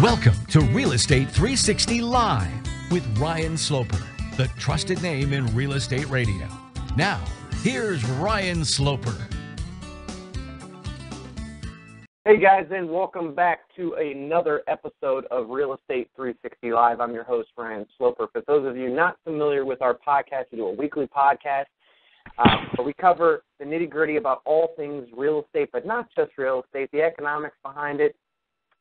Welcome to Real Estate 360 Live with Ryan Sloper, the trusted name in real estate radio. Now, here's Ryan Sloper. Hey guys, and welcome back to another episode of Real Estate 360 Live. I'm your host, Ryan Sloper. For those of you not familiar with our podcast, we do a weekly podcast where we cover the nitty-gritty about all things real estate, but not just real estate, the economics behind it,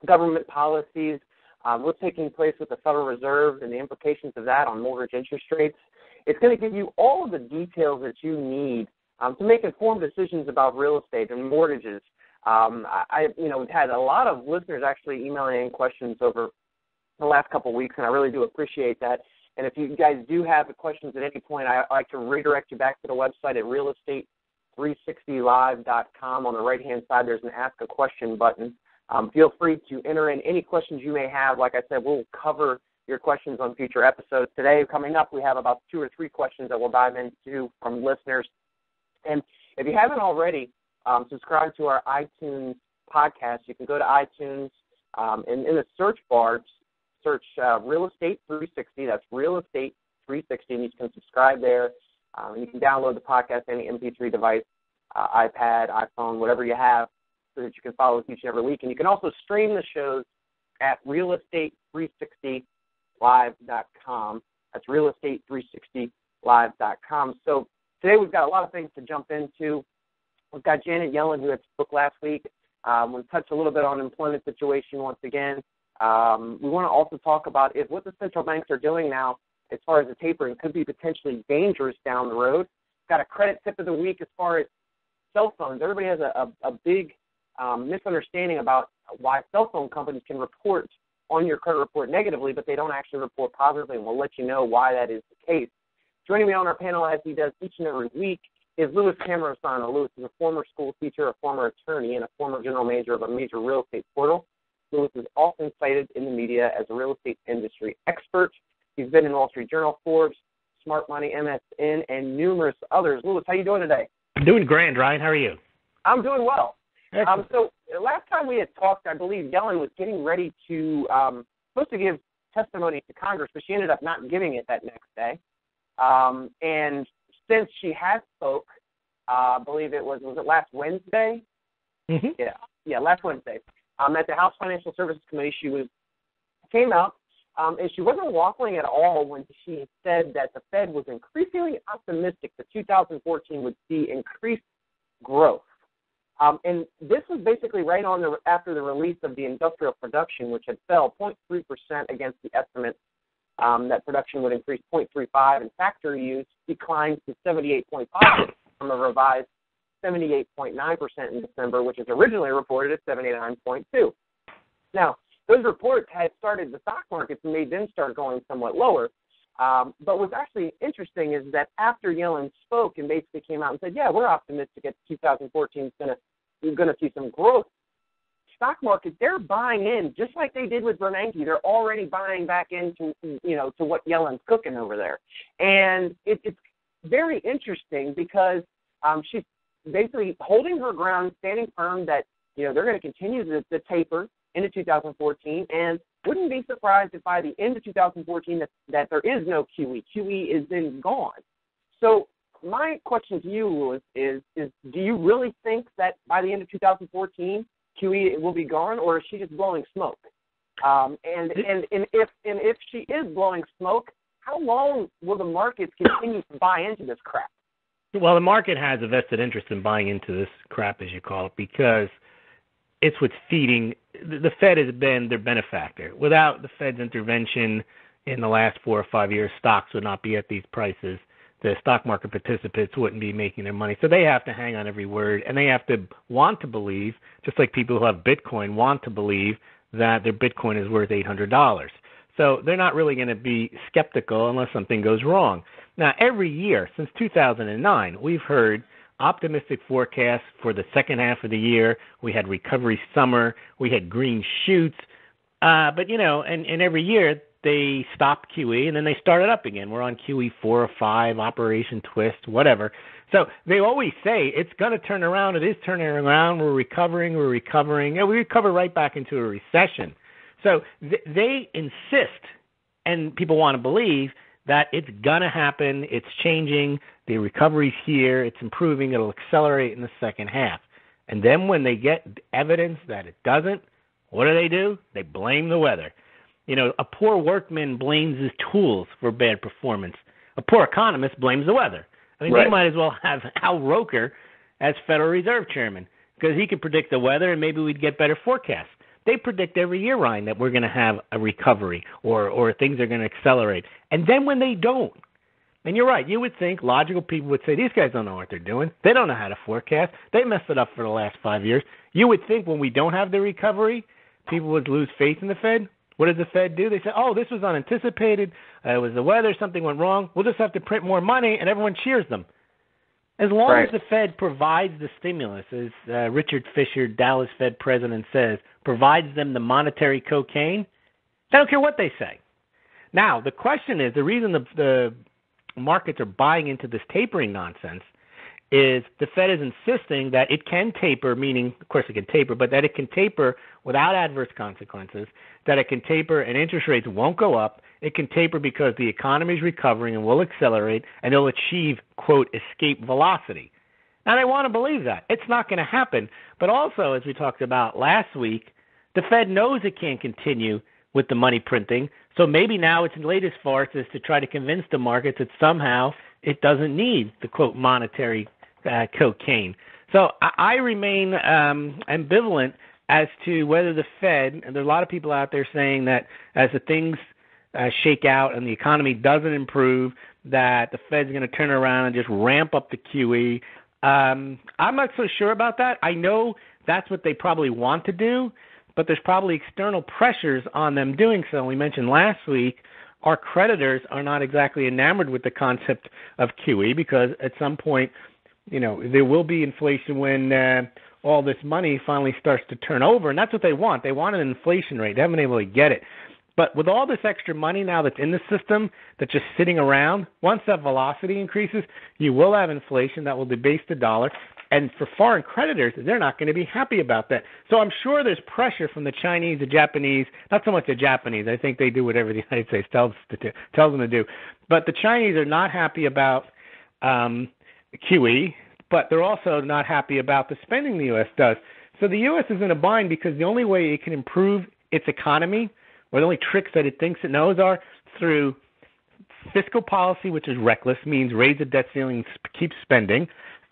government policies, what's taking place with the Federal Reserve and the implications of that on mortgage interest rates. It's going to give you all of the details that you need to make informed decisions about real estate and mortgages. We've had a lot of listeners actually emailing in questions over the last couple of weeks, and I really do appreciate that. And if you guys do have questions at any point, I like to redirect you back to the website at realestate360live.com. On the right-hand side, there's an Ask a Question button. Feel free to enter in any questions you may have. Like I said, we'll cover your questions on future episodes. Today, coming up, we have about 2 or 3 questions that we'll dive into from listeners. And if you haven't already, subscribe to our iTunes podcast. You can go to iTunes and in the search bar, search Real Estate 360. That's Real Estate 360, and you can subscribe there. You can download the podcast, any MP3 device, iPad, iPhone, whatever you have, so that you can follow us each and every week. And you can also stream the shows at realestate360live.com. That's realestate360live.com. So today we've got a lot of things to jump into. We've got Janet Yellen, who had spoke last week. We'll touch a little bit on employment situation once again. We want to also talk about what the central banks are doing now as far as the tapering could be potentially dangerous down the road. Got a credit tip of the week as far as cell phones. Everybody has a big misunderstanding about why cell phone companies can report on your credit report negatively, but they don't actually report positively, and we'll let you know why that is the case. Joining me on our panel, as he does each and every week, is Louis Camerosano. Louis is a former school teacher, a former attorney, and a former general manager of a major real estate portal. Louis is often cited in the media as a real estate industry expert. He's been in Wall Street Journal, Forbes, Smart Money, MSN, and numerous others. Louis, how you doing today? I'm doing grand, Ryan. How are you? I'm doing well. So last time we had talked, I believe Yellen was getting ready to, supposed to give testimony to Congress, but she ended up not giving it that next day. And since she has spoke, I believe it was it last Wednesday? Mm-hmm. Yeah, last Wednesday. At the House Financial Services Committee, she came out, and she wasn't waffling at all when she said that the Fed was increasingly optimistic that 2014 would see increased growth. And this was basically right after the release of the industrial production, which had fell 0.3% against the estimate that production would increase 0.35, and factory use declined to 78.5 from a revised 78.9% in December, which was originally reported at 79.2. Now, those reports had started the stock markets and made them start going somewhat lower. But what's actually interesting is that after Yellen spoke and basically came out and said, yeah, we're optimistic that 2014 is going to see some growth, stock market, they're buying in just like they did with Bernanke. They're already buying back into, to what Yellen's cooking over there. And it's very interesting because she's basically holding her ground, standing firm that, they're going to continue the taper into 2014, and wouldn't be surprised if by the end of 2014 that there is no QE. QE is then gone. So my question to you, Louis, is do you really think that by the end of 2014 QE will be gone, or is she just blowing smoke? And if she is blowing smoke, how long will the markets continue to buy into this crap? Well, the market has a vested interest in buying into this crap, as you call it, because it's what's feeding. The Fed has been their benefactor. Without the Fed's intervention in the last 4 or 5 years, stocks would not be at these prices. The stock market participants wouldn't be making their money. So they have to hang on every word, and they have to want to believe, just like people who have Bitcoin want to believe that their Bitcoin is worth $800. So they're not really going to be skeptical unless something goes wrong. Now, every year since 2009, we've heard optimistic forecasts for the second half of the year. We had recovery summer. We had green shoots. But, and every year they stopped QE, and then they started up again. We're on QE 4 or 5, Operation Twist, whatever. So they always say it's going to turn around. It is turning around. We're recovering. And we recover right back into a recession. So they insist, and people want to believe, that it's going to happen, it's changing, the recovery's here, it's improving, it'll accelerate in the second half. And then when they get evidence that it doesn't, what do? They blame the weather. You know, a poor workman blames his tools for bad performance. A poor economist blames the weather. I mean, They might as well have Al Roker as Federal Reserve Chairman, because he could predict the weather and maybe we'd get better forecasts. They predict every year, Ryan, that we're going to have a recovery or things are going to accelerate. And then when they don't, and you're right, you would think logical people would say, these guys don't know what they're doing. They don't know how to forecast. They messed it up for the last 5 years. You would think when we don't have the recovery, people would lose faith in the Fed. What does the Fed do? They say, oh, this was unanticipated. It was the weather. Something went wrong. We'll just have to print more money, and everyone cheers them. As long as the Fed provides the stimulus, as Richard Fisher, Dallas Fed president, says, provides them the monetary cocaine, they don't care what they say. Now, the question is, the reason the markets are buying into this tapering nonsense is the Fed is insisting that it can taper, meaning, of course it can taper, but that it can taper without adverse consequences, that it can taper and interest rates won't go up. It can taper because the economy is recovering and will accelerate, and it'll achieve, quote, escape velocity. Now, they want to believe that. It's not going to happen. But also, as we talked about last week, the Fed knows it can't continue with the money printing, so maybe now its latest farce is to try to convince the markets that somehow it doesn't need the, quote, monetary cocaine. So I remain ambivalent as to whether the Fed, and there are a lot of people out there saying that as the things shake out and the economy doesn't improve, that the Fed's going to turn around and just ramp up the QE. I'm not so sure about that. I know that's what they probably want to do, but there's probably external pressures on them doing so. We mentioned last week our creditors are not exactly enamored with the concept of QE because at some point, you know, there will be inflation when all this money finally starts to turn over, and that's what they want. They want an inflation rate. They haven't been able to get it. But with all this extra money now that's in the system that's just sitting around, once that velocity increases, you will have inflation that will debase the dollar. And for foreign creditors, they're not going to be happy about that. So I'm sure there's pressure from the Chinese, the Japanese, not so much the Japanese. I think they do whatever the United States tells them to do. But the Chinese are not happy about QE, but they're also not happy about the spending the U.S. does. So the U.S. is in a bind because the only way it can improve its economy, or the only tricks that it thinks it knows, are through fiscal policy, which is reckless, means raise the debt ceiling, keep spending,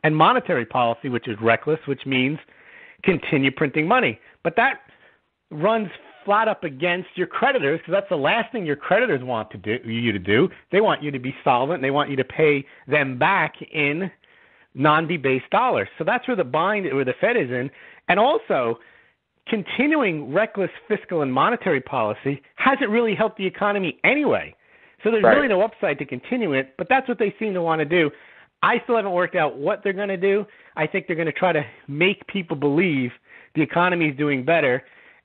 and monetary policy, which is reckless, which means continue printing money. But that runs flat up against your creditors because that's the last thing your creditors want you to do. They want you to be solvent. And they want you to pay them back in non-debased dollars. So that's where the bind, where the Fed is in. And also, continuing reckless fiscal and monetary policy hasn't really helped the economy anyway. So there's really no upside to continue it, but that's what they seem to want to do. I still haven't worked out what they're going to do. I think they're going to try to make people believe the economy is doing better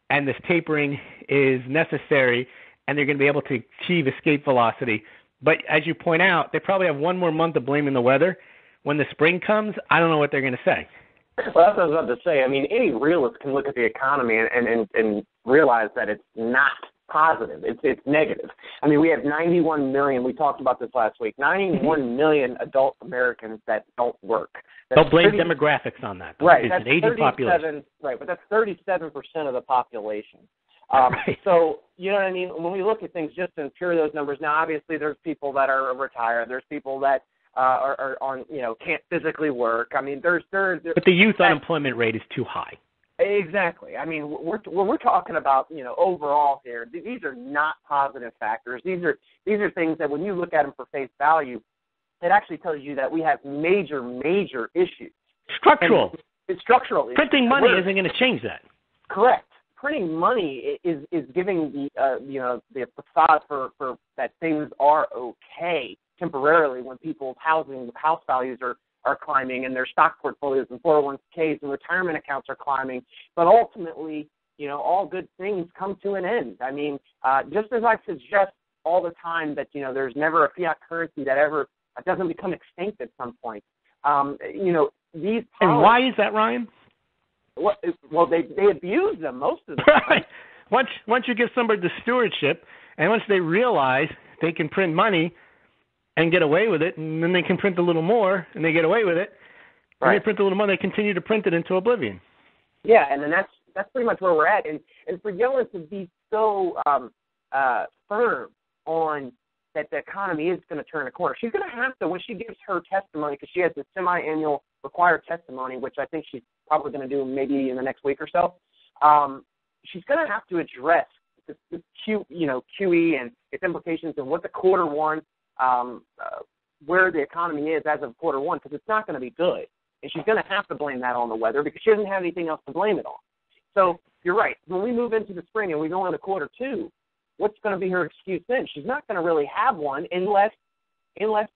and this tapering is necessary and they're going to be able to achieve escape velocity. But as you point out, they probably have one more month of blaming the weather. When the spring comes, I don't know what they're going to say. Well, that's what I was about to say. I mean, any realist can look at the economy and realize that it's not positive. It's negative. I mean, we have 91 million. We talked about this last week. 91 million adult Americans that don't work. Don't blame demographics on that. Right. It's an aging population. Right, but that's 37% of the population. So, you know what I mean? When we look at things just in pure those numbers, now obviously there's people that are retired. There's people that are on, you know, can't physically work. I mean, there's but the youth unemployment rate is too high. Exactly. I mean, when we're talking about, you know, overall here, these are not positive factors. These are things that when you look at them for face value, it actually tells you that we have major issues. Structural. It's structural. Printing money isn't going to change that. Correct. Printing money is giving the facade for that things are okay temporarily when people's house values are climbing and their stock portfolios and 401ks and retirement accounts are climbing. But ultimately, you know, all good things come to an end. I mean, just as I suggest all the time that, you know, there's never a fiat currency that ever doesn't become extinct at some point. You know, these policies, and why is that, Ryan? Well, they abuse them most of the time. Right. once you give somebody the stewardship, and once they realize they can print money and get away with it, and then they can print a little more, and they get away with it, and they print a little more, they continue to print it into oblivion. Yeah, and then that's pretty much where we're at. And for Yellen to be so firm on that the economy is going to turn a corner, she's going to have to, when she gives her testimony, because she has this semi-annual required testimony, which I think she's probably going to do maybe in the next week or so, she's going to have to address the QE and its implications and what the quarter one, where the economy is as of quarter one, because it's not going to be good. And she's going to have to blame that on the weather because she doesn't have anything else to blame it on. So you're right. When we move into the spring and we go into quarter two, what's going to be her excuse then? She's not going to really have one unless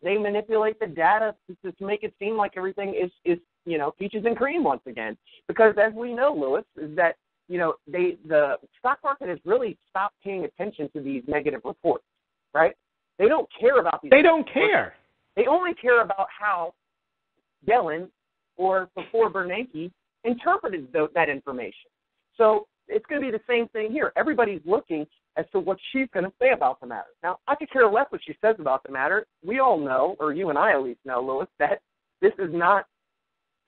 they manipulate the data to make it seem like everything is peaches and cream once again. Because as we know, Lewis, is that the stock market has really stopped paying attention to these negative reports, right? They don't care about these. They don't care. They only care about how Yellen or before Bernanke interpreted that information. So it's going to be the same thing here. Everybody's looking as to what she's going to say about the matter. Now, I could care less what she says about the matter. We all know, or you and I at least know, Lewis, that this is not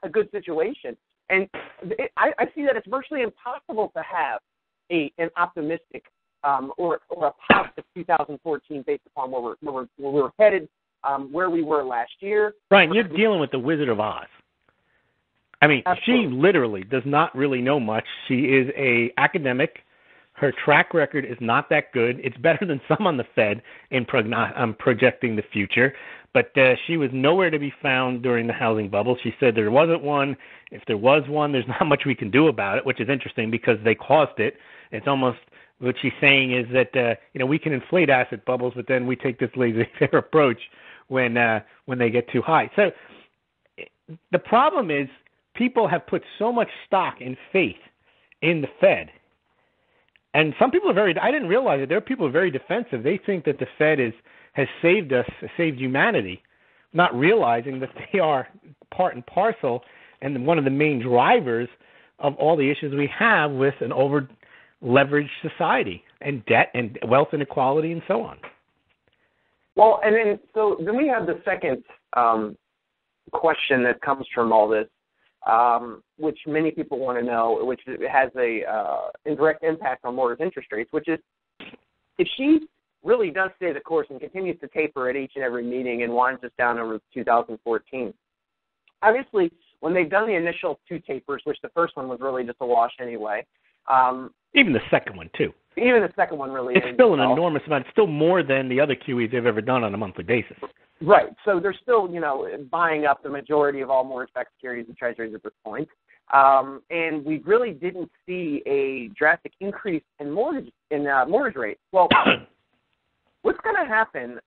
a good situation. And I see that it's virtually impossible to have an optimistic or a positive 2014 based upon where we're headed, where we were last year. Brian, you're dealing with the Wizard of Oz. I mean, Absolutely. She literally does not really know much. She is an academic. Her track record is not that good. It's better than some on the Fed in projecting the future. But she was nowhere to be found during the housing bubble. She said there wasn't one. If there was one, there's not much we can do about it, which is interesting because they caused it. It's almost what she's saying is that we can inflate asset bubbles, but then we take this laissez-faire approach when they get too high. So the problem is people have put so much stock and faith in the Fed. And some people are I didn't realize it. There are people who are very defensive. They think that the Fed has saved us, saved humanity, not realizing that they are part and parcel and one of the main drivers of all the issues we have with an over-leveraged society and debt and wealth inequality and so on. Well, and then we have the second question that comes from all this, which many people want to know, which has a indirect impact on mortgage interest rates, which is if she really does stay the course and continues to taper at each and every meeting and winds us down over 2014. Obviously, when they've done the initial two tapers, which the first one was really just a wash anyway. Even the second one, too. Even the second one really is. It's still an enormous amount. It's still more than the other QEs they've ever done on a monthly basis. Right. So they're still, buying up the majority of all mortgage-backed securities and treasuries at this point. And we really didn't see a drastic increase in mortgage rates. Well, what's going to happen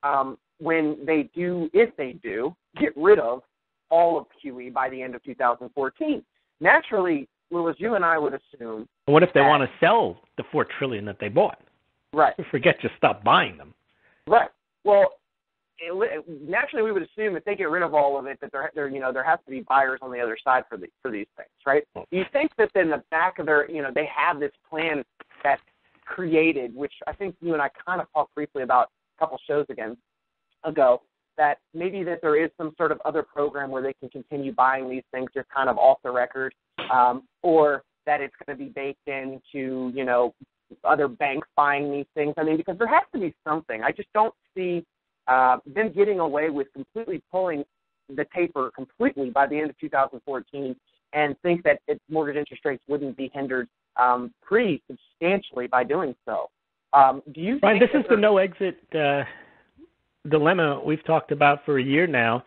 when they do, if they do, get rid of all of QE by the end of 2014? Naturally, Lewis, you and I would assume. What if they want to sell the $4 trillion that they bought? Right. Forget just stop buying them. Right. Well, naturally, we would assume if they get rid of all of it, that there has to be buyers on the other side for these things, right? Do you think that in the back of their, they have this plan that's created, which I think you and I kind of talked briefly about a couple shows ago, that maybe that there is some sort of other program where they can continue buying these things just kind of off the record, or that it's going to be baked into, other banks buying these things. I mean, because there has to be something. I just don't see them getting away with completely pulling the taper completely by the end of 2014 and think that mortgage interest rates wouldn't be hindered pretty substantially by doing so. Do you Brian, think this is the no-exit dilemma we've talked about for a year now,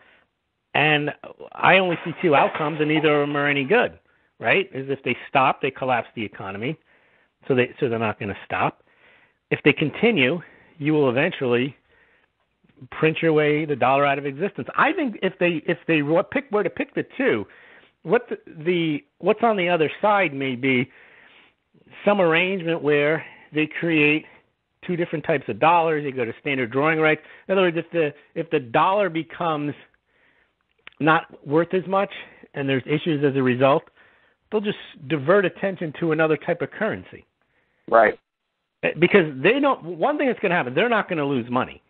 and I only see two outcomes, and neither of them are any good, right? Is if they stop, they collapse the economy, so they're not going to stop. If they continue, you will eventually print your way the dollar out of existence. I think if they were to pick the two, what's on the other side may be some arrangement where they create two different types of dollars. You go to standard drawing rights. In other words, if the dollar becomes not worth as much and there's issues as a result, they'll just divert attention to another type of currency. Right. Because they don't. One thing that's going to happen, they're not going to lose money.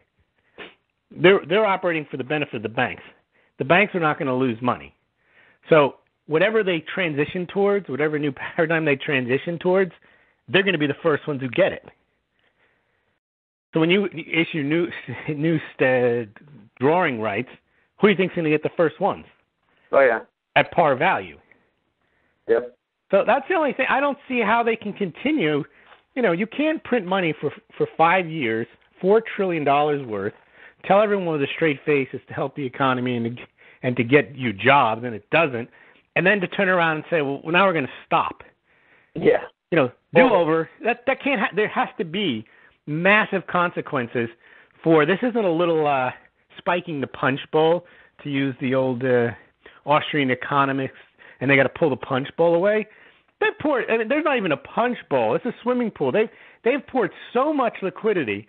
They're operating for the benefit of the banks. The banks are not going to lose money. So whatever they transition towards, whatever new paradigm they transition towards, they're going to be the first ones who get it. So when you issue new drawing rights, who do you think is going to get the first ones? Oh, yeah. At par value. Yep. So that's the only thing. I don't see how they can continue. You know, you can't print money for 5 years, $4 trillion worth, tell everyone with a straight face it's to help the economy and to get you jobs, and it doesn't, and then to turn around and say, well, now we're going to stop. Yeah. You know, do-over, that can't there has to be massive consequences for, this isn't a little spiking the punch bowl, to use the old Austrian economists, and they got to pull the punch bowl away. They've poured, I mean, there's not even a punch bowl. It's a swimming pool. They've poured so much liquidity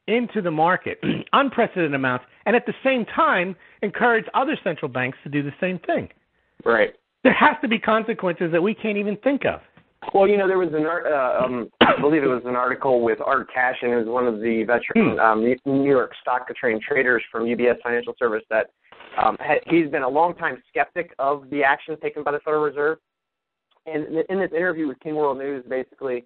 into the market, unprecedented amounts, and at the same time encourage other central banks to do the same thing. Right. There has to be consequences that we can't even think of. Well, you know, there was I believe it was an article with Art Cashin, who's one of the veteran New York stock trained traders from UBS Financial Service, that he's been a longtime skeptic of the actions taken by the Federal Reserve. And in this interview with King World News, basically,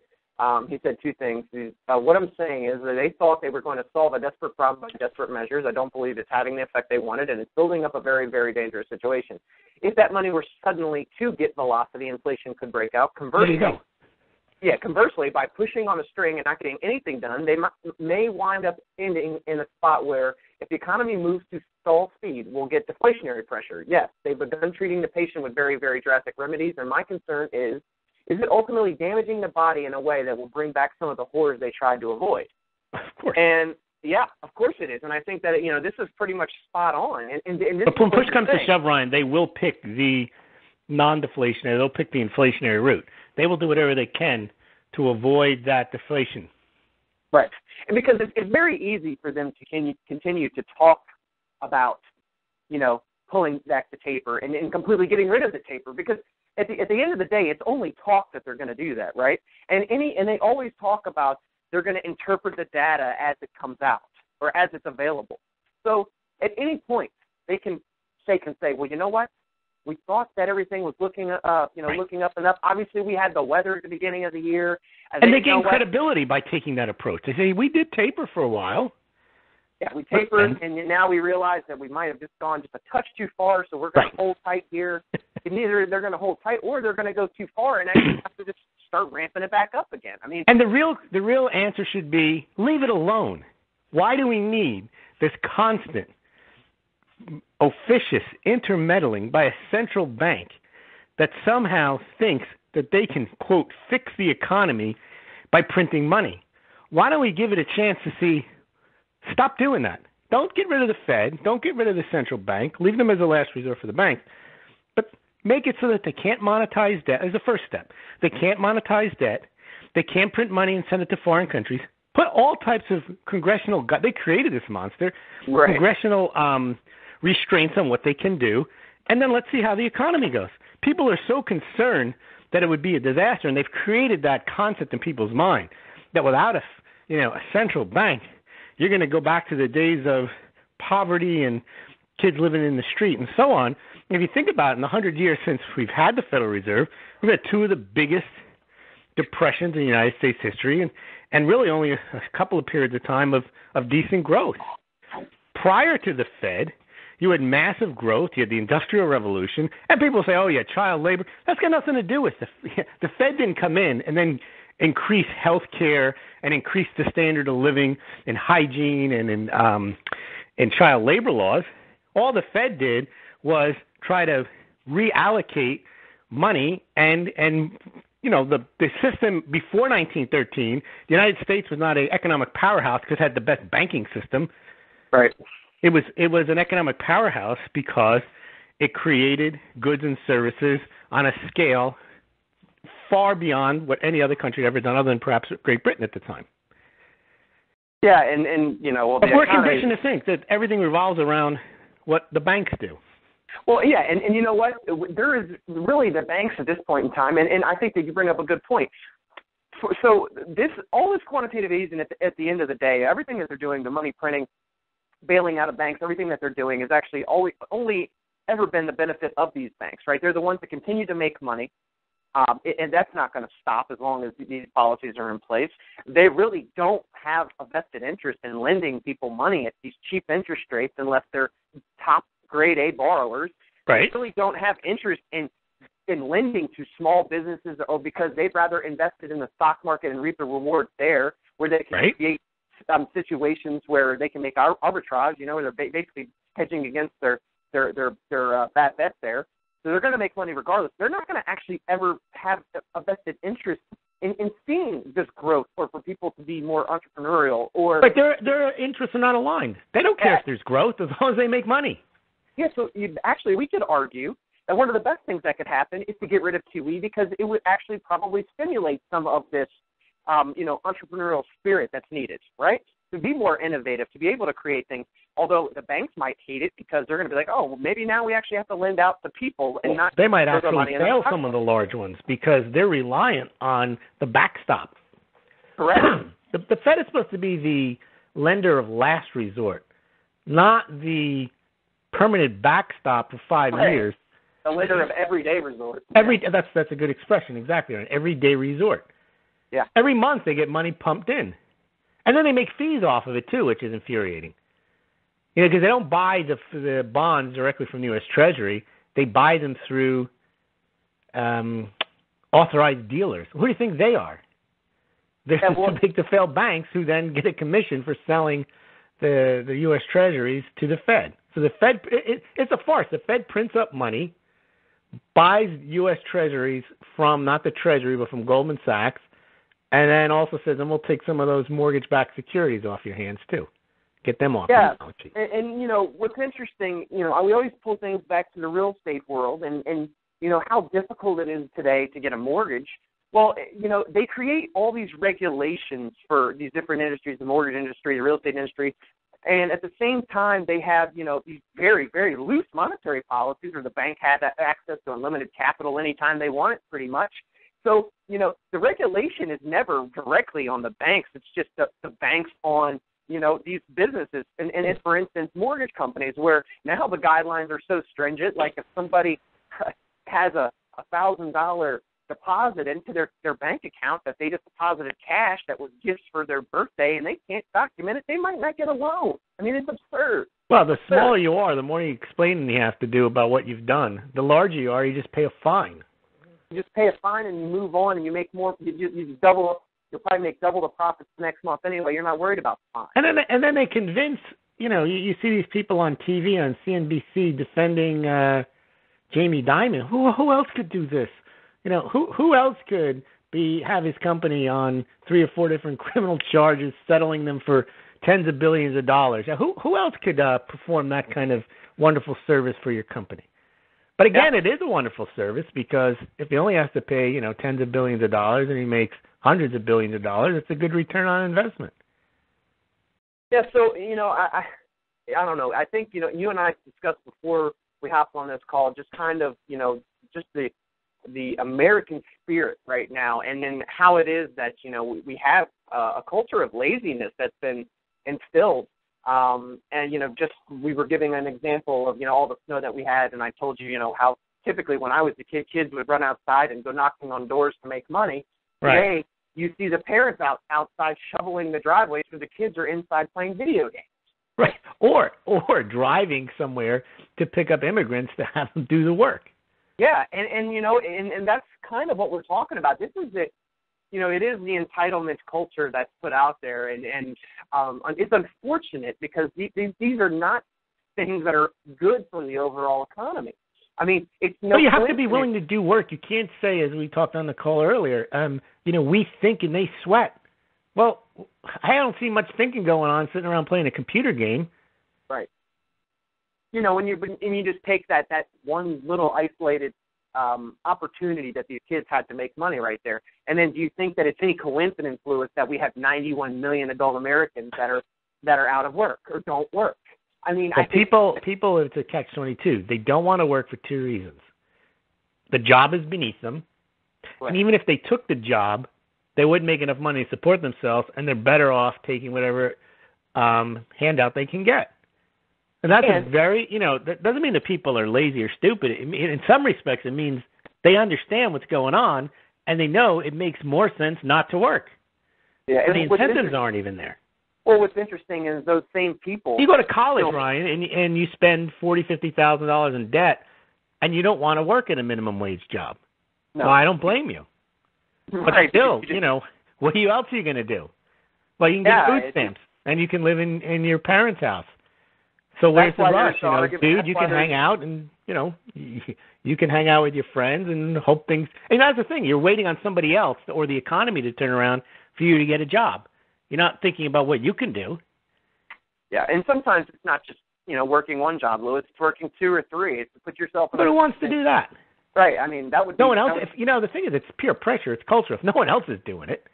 he said two things. What I'm saying is that they thought they were going to solve a desperate problem by desperate measures. I don't believe it's having the effect they wanted, and it's building up a very, very dangerous situation. If that money were suddenly to get velocity, inflation could break out. Conversely, by pushing on a string and not getting anything done, they may wind up ending in a spot where if the economy moves to stall speed, we'll get deflationary pressure. Yes, they've begun treating the patient with very, very drastic remedies, and my concern is it ultimately damaging the body in a way that will bring back some of the horrors they tried to avoid? Of course. And, yeah, of course it is. And I think that, you know, this is pretty much spot on. And this but when push comes to shove, Ryan, they will pick the non-deflationary. They'll pick the inflationary route. They will do whatever they can to avoid that deflation. Right. And because it's very easy for them to continue to talk about, you know, pulling back the taper and completely getting rid of the taper, because at the end of the day, it's only talk that they're going to do that, right? And they always talk about they're going to interpret the data as it comes out or as it's available. So at any point, they can say, well, you know what? We thought that everything was looking up, looking up and up. Obviously, we had the weather at the beginning of the year. And they gain credibility by taking that approach. They say, we did taper for a while. Yeah, we tapered, and now we realize that we might have just gone just a touch too far, so we're going to hold tight here. And either they're going to hold tight or they're going to go too far and actually have to just start ramping it back up again. I mean, and the real answer should be, leave it alone. Why do we need this constant, officious intermeddling by a central bank that somehow thinks that they can, quote, fix the economy by printing money? Why don't we give it a chance to see, stop doing that. Don't get rid of the Fed. Don't get rid of the central bank. Leave them as a last resort for the banks. But make it so that they can't monetize debt as the first step. They can't monetize debt. They can't print money and send it to foreign countries. Put all types of congressional, they created this monster, right, congressional restraints on what they can do, and then let's see how the economy goes. People are so concerned that it would be a disaster, and they've created that concept in people's mind that without a central bank, you're going to go back to the days of poverty and kids living in the street and so on. If you think about it, in the 100 years since we've had the Federal Reserve, we've had two of the biggest depressions in United States history, and really only a couple of periods of time of decent growth. Prior to the Fed, you had massive growth. You had the Industrial Revolution, and people say, oh, yeah, child labor. That's got nothing to do with the Fed didn't come in and then increase health care and increase the standard of living and hygiene and in child labor laws. All the Fed did was try to reallocate money and the system before 1913, the United States was not an economic powerhouse because it had the best banking system. Right. It was an economic powerhouse because it created goods and services on a scale far beyond what any other country had ever done, other than perhaps Great Britain at the time. Yeah, and well, but we're conditioned to think that everything revolves around what the banks do. Well, yeah, and you know what? There is really the banks at this point in time, and I think that you bring up a good point. So all this quantitative easing at the end of the day, everything that they're doing, the money printing, bailing out of banks, everything that they're doing is actually only ever been the benefit of these banks, right? They're the ones that continue to make money, and that's not going to stop as long as these policies are in place. They really don't have a vested interest in lending people money at these cheap interest rates unless they're top grade A borrowers. Right. They really don't have interest in lending to small businesses, or because they'd rather invest it in the stock market and reap the rewards there, where they can create situations where they can make arbitrage, where they're basically hedging against their bad bets there. So they're going to make money regardless. They're not going to actually ever have a vested interest in seeing this growth, or for people to be more entrepreneurial. But their interests are not aligned. They don't care if there's growth as long as they make money. Yeah, so we could argue that one of the best things that could happen is to get rid of QE, because it would actually probably stimulate some of this, entrepreneurial spirit that's needed, right? To be more innovative, to be able to create things. Although the banks might hate it, because they're going to be like, oh, well, maybe now we actually have to lend out to people and not. They might actually fail some of the large ones because they're reliant on the backstop. Correct. The Fed is supposed to be the lender of last resort, not the permanent backstop for 5 years. A lender of everyday resort. That's a good expression, exactly. An everyday resort. Yeah. Every month they get money pumped in. And then they make fees off of it, too, which is infuriating. Because they don't buy the bonds directly from the U.S. Treasury. They buy them through authorized dealers. Who do you think they are? They're too big to fail banks, who then get a commission for selling the U.S. Treasuries to the Fed. So the Fed, it's a farce. The Fed prints up money, buys U.S. Treasuries from, not the Treasury, but from Goldman Sachs, and then also says, and we'll take some of those mortgage-backed securities off your hands, too. Get them off. Yeah, and what's interesting, we always pull things back to the real estate world and how difficult it is today to get a mortgage. Well, they create all these regulations for these different industries, the mortgage industry, the real estate industry, and at the same time they have, these very, very loose monetary policies, where the bank had access to unlimited capital anytime they want it, pretty much. So, the regulation is never directly on the banks. It's just the banks on, these businesses. And it's, for instance, mortgage companies, where now the guidelines are so stringent, like if somebody has a $1,000 deposit into their bank account that they just deposited cash that was gifts for their birthday, and they can't document it, they might not get a loan. I mean, it's absurd. Well, the smaller you are, the more explaining you have to do about what you've done. The larger you are, you just pay a fine. You just pay a fine and you move on, and you make more. You double. You'll probably make double the profits next month anyway. You're not worried about the fine. And then they convince. You see these people on TV, on CNBC, defending Jamie Dimon. Who else could do this? Who else could have his company on 3 or 4 different criminal charges, settling them for tens of billions of dollars? Who else could perform that kind of wonderful service for your company? But again, It is a wonderful service, because if he only has to pay, tens of billions of dollars, and he makes hundreds of billions of dollars, it's a good return on investment. Yeah, so, I don't know. I think, you and I discussed before we hopped on this call, just kind of, just the American spirit right now, and then how it is that, we have a culture of laziness that's been instilled. And, just we were giving an example of, all the snow that we had, and I told you, how typically when I was a kid, kids would run outside and go knocking on doors to make money. Right. Today, you see the parents outside shoveling the driveways, where the kids are inside playing video games. Right, or driving somewhere to pick up immigrants to have them do the work. Yeah, and that's kind of what we're talking about. This is it. It is the entitlement culture that's put out there, and it's unfortunate, because these are not things that are good for the overall economy. I mean, it's no. Well, you have to be willing to do work. You can't say, as we talked on the call earlier, we think and they sweat. Well, I don't see much thinking going on sitting around playing a computer game. Right. When you just take that one little isolated opportunity that these kids had to make money right there, and then do you think that it's any coincidence, Lewis, that we have 91 million adult Americans that are out of work or don't work? I mean, well, people, it's a catch-22. They don't want to work for 2 reasons. The job is beneath them, right. And even if they took the job, they wouldn't make enough money to support themselves, and they're better off taking whatever handout they can get. And that's a very, that doesn't mean that people are lazy or stupid. In some respects, it means they understand what's going on, and they know it makes more sense not to work. Yeah, and the incentives aren't even there. Well, what's interesting is those same people. You go to college, Ryan, and you spend $40,000, $50,000 in debt, and you don't want to work at a minimum wage job. No. Well, I don't blame you. But right. still, what else are you going to do? Well, you can get food stamps, and you can live in your parents' house. So where's the rush? Dude, you can hang out and, you can hang out with your friends and hope things. And that's the thing. You're waiting on somebody else or the economy to turn around for you to get a job. You're not thinking about what you can do. Yeah, and sometimes it's not just, working one job, Lou. It's working two or three. It's to put yourself in But who wants to do that? Right. I mean, that would be... No one else. The thing is, it's peer pressure. It's culture. If no one else is doing it,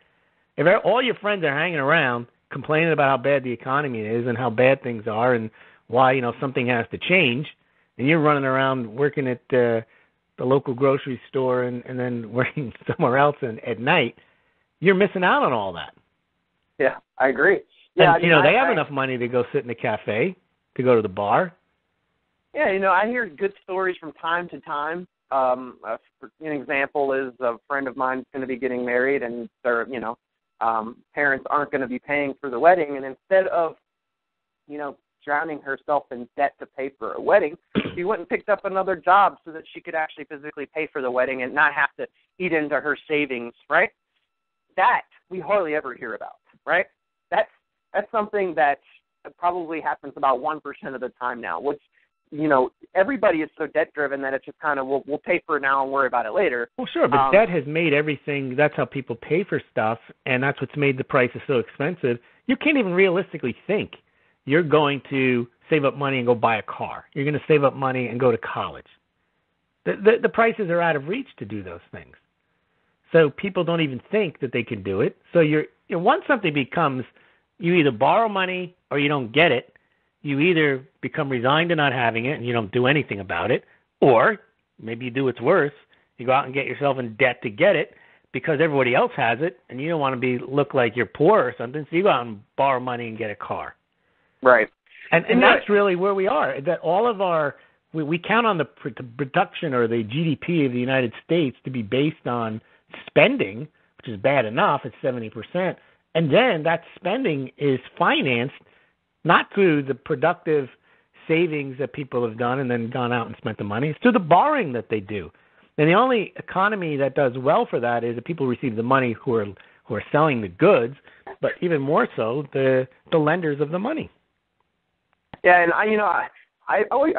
if all your friends are hanging around complaining about how bad the economy is and how bad things are and why, something has to change, and you're running around working at the local grocery store and then working somewhere else at night, you're missing out on all that. Yeah, I agree. Yeah, and, they have enough money to go sit in a cafe, to go to the bar. Yeah, I hear good stories from time to time. An example is a friend of mine is going to be getting married, and their, parents aren't going to be paying for the wedding, and instead of, drowning herself in debt to pay for a wedding, she went and picked up another job so that she could actually physically pay for the wedding and not have to eat into her savings, right? That we hardly ever hear about, right? That's something that probably happens about 1% of the time now, which, everybody is so debt-driven that it's just kind of, we'll pay for it now and worry about it later. Well, sure, but debt has made everything, that's how people pay for stuff, and that's what's made the prices so expensive. You can't even realistically think you're going to save up money and go buy a car. You're going to save up money and go to college. The prices are out of reach to do those things. So people don't even think that they can do it. So once something becomes, you either borrow money or you don't get it, you either become resigned to not having it and you don't do anything about it, or maybe you do what's worse, you go out and get yourself in debt to get it because everybody else has it and you don't want to look like you're poor or something, so you go out and borrow money and get a car. Right. And that's really where we are, that all of we count on the production or the GDP of the United States to be based on spending, which is bad enough, it's 70%, and then that spending is financed not through the productive savings that people have done and then gone out and spent the money, it's through the borrowing that they do. And the only economy that does well for that is that people receive the money who are selling the goods, but even more so, the lenders of the money. Yeah, and I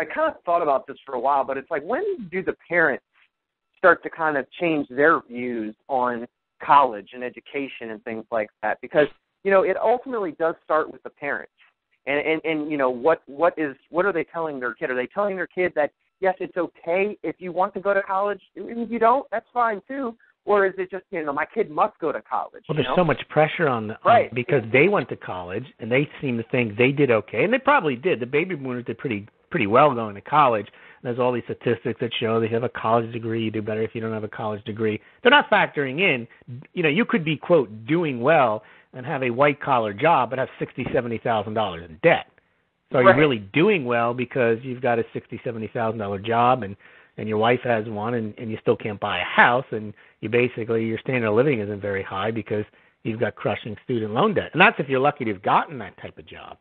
kind of thought about this for a while, but it's like, when do the parents start to kind of change their views on college and education and things like that? Because, it ultimately does start with the parents. And what are they telling their kid? Are they telling their kid that, yes, it's okay if you want to go to college? If you don't, that's fine too. Or is it just, my kid must go to college? Well, there's so much pressure on them because they went to college and they seem to think they did okay, and they probably did. The baby boomers did pretty well going to college. There's all these statistics that show that if you have a college degree, you do better if you don't have a college degree. They're not factoring in, you could be, quote, doing well and have a white-collar job but have $60,000, $70,000 in debt. So you're really doing well because you've got a $60,000, $70,000 job and your wife has one and you still can't buy a house and your standard of living isn't very high because you've got crushing student loan debt. And that's if you're lucky to have gotten that type of job.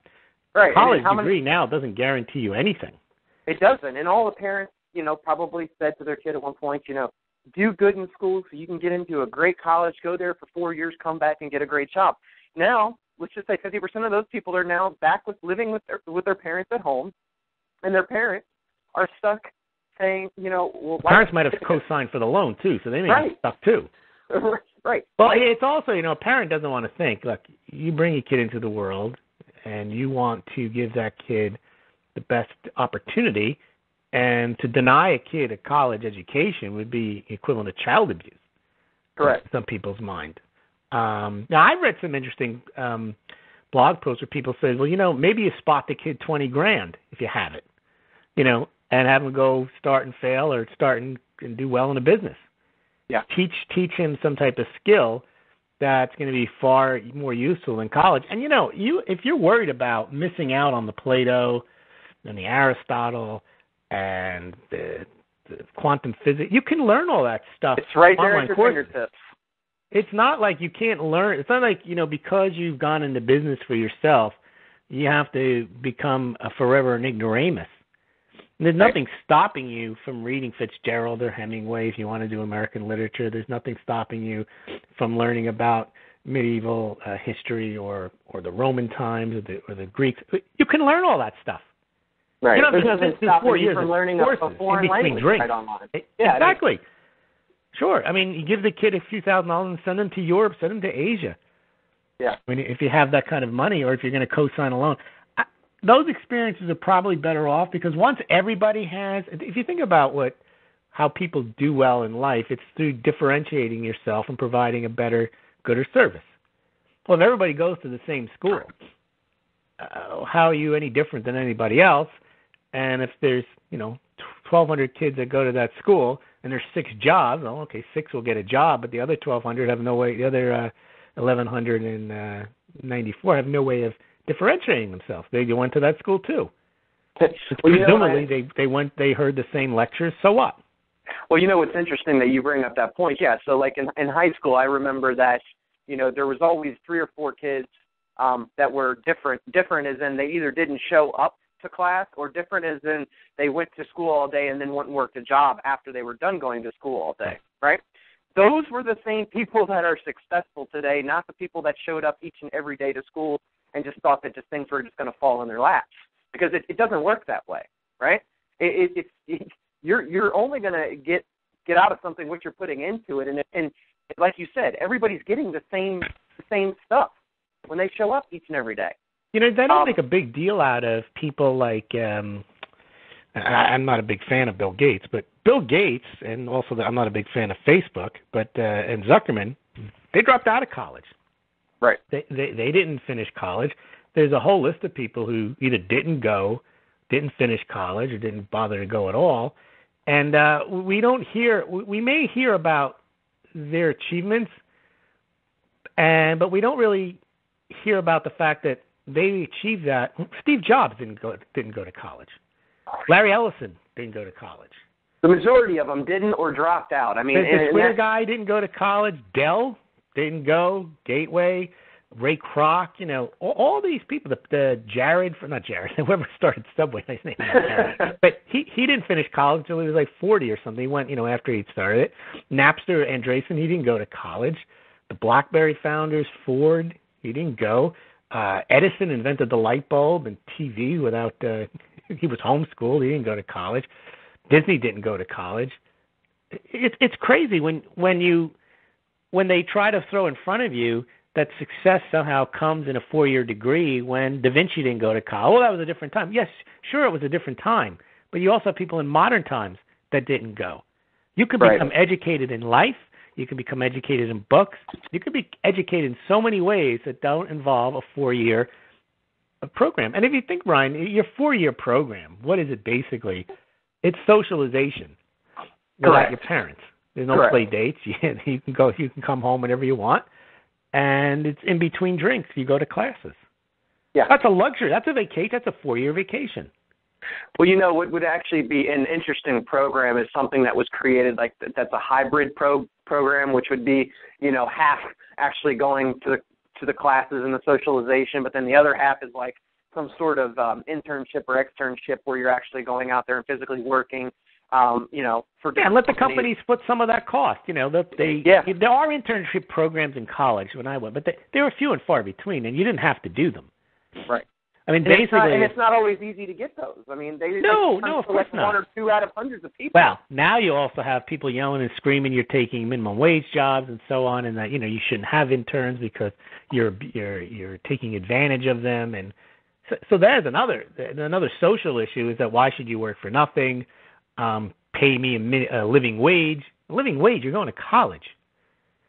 Right. A college degree now doesn't guarantee you anything. It doesn't. And all the parents, probably said to their kid at one point, do good in school so you can get into a great college, go there for 4 years, come back and get a great job. Now, let's just say 50% of those people are now back with living with their parents at home, and their parents are stuck saying, well, parents might have co-signed for the loan too, so they may be stuck too. Right. Well, it's also, a parent doesn't want to think, look, you bring a kid into the world and you want to give that kid the best opportunity, and to deny a kid a college education would be equivalent to child abuse. Correct. In some people's mind. Now, I read some interesting blog posts where people say, well, maybe you spot the kid $20,000 if you have it, and have him go start and fail or start and do well in a business. Yeah. Teach him some type of skill that's going to be far more useful than college. And, if you're worried about missing out on the Plato and the Aristotle and the quantum physics, you can learn all that stuff. It's right there at your fingertips. It's not like you can't learn. It's not like, because you've gone into business for yourself, you have to become forever an ignoramus. And there's nothing stopping you from reading Fitzgerald or Hemingway if you want to do American literature. There's nothing stopping you from learning about medieval history or the Roman times or the Greeks. You can learn all that stuff. Right. There's nothing stopping you from learning a foreign language right online. Yeah, exactly. Sure. I mean, you give the kid a few $1,000s and send them to Europe, send them to Asia. Yeah. I mean, if you have that kind of money or if you're going to co-sign a loan. Those experiences are probably better off because once everybody has, if you think about how people do well in life, it's through differentiating yourself and providing a better, gooder service. Well, if everybody goes to the same school, how are you any different than anybody else? And if there's, 1,200 kids that go to that school and there's 6 jobs, well, okay, 6 will get a job, but the other 1,200 have no way, the other 1,194 have no way of differentiating themselves. They went to that school too. Presumably, they heard the same lectures. So what? Well, what's interesting that you bring up that point. Yeah, so like in high school, I remember that there was always 3 or 4 kids that were different. Different as in they either didn't show up to class, or different as in they went to school all day and then went and worked a job after they were done going to school all day. Right? Those were the same people that are successful today, not the people that showed up each and every day to school and just thought that just things were just going to fall in their laps, because it doesn't work that way, right? You're only going to get out of something what you're putting into it, and like you said, everybody's getting the same stuff when they show up each and every day. They don't make a big deal out of people like I'm not a big fan of Bill Gates, but Bill Gates, and also I'm not a big fan of Facebook, but and Zuckerman, they dropped out of college. Right. They didn't finish college. There's a whole list of people who either didn't finish college, or didn't bother to go at all. And we may hear about their achievements, but we don't really hear about the fact that they achieved that. Steve Jobs didn't go to college. Larry Ellison didn't go to college. The majority of them didn't or dropped out. I mean, the Twitter guy didn't go to college. Dell didn't go. Gateway, Ray Kroc, all these people. Whoever started Subway, his name is Jared. But he didn't finish college until he was like 40 or something. He went, after he'd started it. Napster, Andreessen, he didn't go to college. The BlackBerry founders, Ford, he didn't go. Edison invented the light bulb and TV without. He was homeschooled. He didn't go to college. Disney didn't go to college. It's crazy when they try to throw in front of you that success somehow comes in a 4-year degree when Da Vinci didn't go to college. Well, that was a different time. Yes, sure, it was a different time. But you also have people in modern times that didn't go. You can become educated in life. You can become educated in books. You can be educated in so many ways that don't involve a 4-year program. And if you think, Ryan, your 4-year program, what is it basically? It's socialization without your parents. There's no play dates. You can come home whenever you want. And it's in between drinks. You go to classes. Yeah. That's a luxury. That's a vacation. That's a 4-year vacation. Well, what would actually be an interesting program is something that was created that's a hybrid program, which would be, half actually going to the classes and the socialization, but then the other half is like some sort of internship or externship where you're actually going out there and physically working. And let the companies split some of that cost. There are internship programs in college when I went, but they were few and far between, and you didn't have to do them. Right. I mean, it's not always easy to get those. I mean, they of course not. 1 or 2 out of hundreds of people. Well, now you also have people yelling and screaming you're taking minimum wage jobs and so on, and that you shouldn't have interns because you're taking advantage of them, and so there's another social issue is that why should you work for nothing? Pay me a living wage. A living wage, you're going to college.